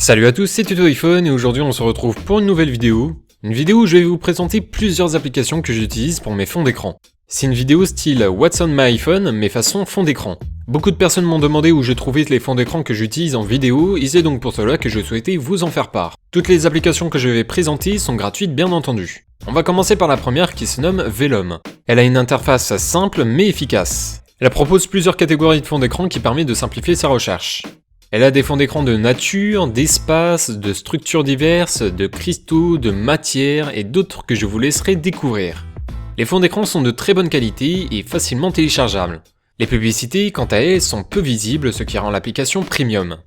Salut à tous, c'est Tuto iPhone et aujourd'hui on se retrouve pour une nouvelle vidéo. Une vidéo où je vais vous présenter plusieurs applications que j'utilise pour mes fonds d'écran. C'est une vidéo style What's on my iPhone mais façon fond d'écran. Beaucoup de personnes m'ont demandé où j'ai trouvé les fonds d'écran que j'utilise en vidéo et c'est donc pour cela que je souhaitais vous en faire part. Toutes les applications que je vais présenter sont gratuites bien entendu. On va commencer par la première qui se nomme Vellum. Elle a une interface simple mais efficace. Elle propose plusieurs catégories de fonds d'écran qui permettent de simplifier sa recherche. Elle a des fonds d'écran de nature, d'espace, de structures diverses, de cristaux, de matière et d'autres que je vous laisserai découvrir. Les fonds d'écran sont de très bonne qualité et facilement téléchargeables. Les publicités, quant à elles, sont peu visibles, ce qui rend l'application premium.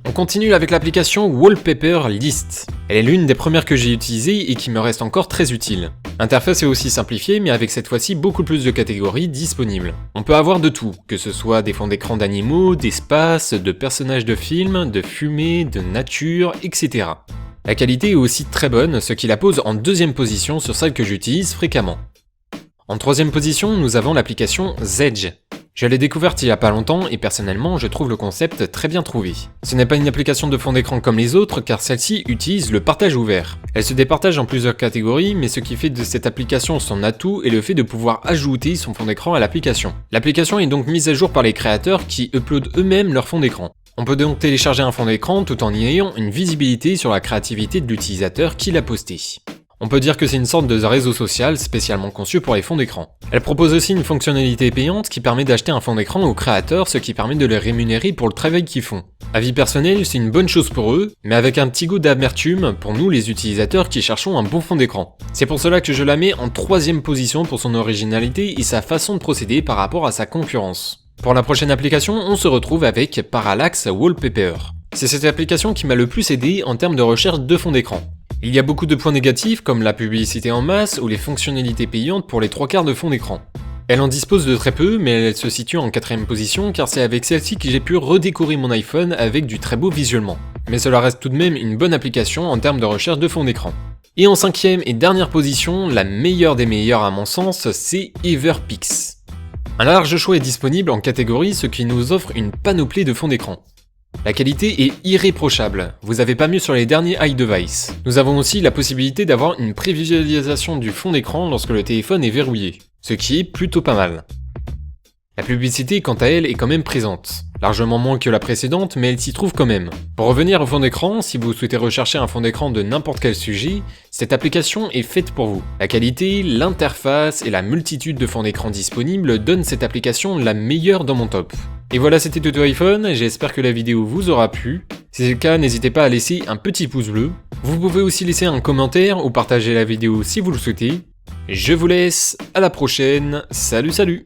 On continue avec l'application Wallpaper List. Elle est l'une des premières que j'ai utilisées et qui me reste encore très utile. L'interface est aussi simplifiée mais avec cette fois-ci beaucoup plus de catégories disponibles. On peut avoir de tout, que ce soit des fonds d'écran d'animaux, d'espace, de personnages de films, de fumée, de nature, etc. La qualité est aussi très bonne, ce qui la pose en deuxième position sur celle que j'utilise fréquemment. En troisième position, nous avons l'application Zedge. Je l'ai découverte il y a pas longtemps et personnellement je trouve le concept très bien trouvé. Ce n'est pas une application de fond d'écran comme les autres car celle-ci utilise le partage ouvert. Elle se départage en plusieurs catégories mais ce qui fait de cette application son atout est le fait de pouvoir ajouter son fond d'écran à l'application. L'application est donc mise à jour par les créateurs qui uploadent eux-mêmes leur fond d'écran. On peut donc télécharger un fond d'écran tout en y ayant une visibilité sur la créativité de l'utilisateur qui l'a posté. On peut dire que c'est une sorte de réseau social spécialement conçu pour les fonds d'écran. Elle propose aussi une fonctionnalité payante qui permet d'acheter un fond d'écran aux créateurs, ce qui permet de les rémunérer pour le travail qu'ils font. Avis personnel, c'est une bonne chose pour eux, mais avec un petit goût d'amertume pour nous les utilisateurs qui cherchons un bon fond d'écran. C'est pour cela que je la mets en troisième position pour son originalité et sa façon de procéder par rapport à sa concurrence. Pour la prochaine application, on se retrouve avec Parallax Wallpaper. C'est cette application qui m'a le plus aidé en termes de recherche de fond d'écran. Il y a beaucoup de points négatifs comme la publicité en masse ou les fonctionnalités payantes pour les 3/4 de fond d'écran. Elle en dispose de très peu mais elle se situe en quatrième position car c'est avec celle-ci que j'ai pu redécorer mon iPhone avec du très beau visuellement. Mais cela reste tout de même une bonne application en termes de recherche de fond d'écran. Et en cinquième et dernière position, la meilleure des meilleures à mon sens, c'est Everpix. Un large choix est disponible en catégorie ce qui nous offre une panoplie de fonds d'écran. La qualité est irréprochable, vous avez pas mieux sur les derniers iDevice. Nous avons aussi la possibilité d'avoir une prévisualisation du fond d'écran lorsque le téléphone est verrouillé, ce qui est plutôt pas mal. La publicité quant à elle est quand même présente, largement moins que la précédente mais elle s'y trouve quand même. Pour revenir au fond d'écran, si vous souhaitez rechercher un fond d'écran de n'importe quel sujet, cette application est faite pour vous. La qualité, l'interface et la multitude de fonds d'écran disponibles donnent cette application la meilleure dans mon top. Et voilà, c'était Tuto iPhone, j'espère que la vidéo vous aura plu. Si c'est le cas, n'hésitez pas à laisser un petit pouce bleu. Vous pouvez aussi laisser un commentaire ou partager la vidéo si vous le souhaitez. Je vous laisse, à la prochaine, salut salut!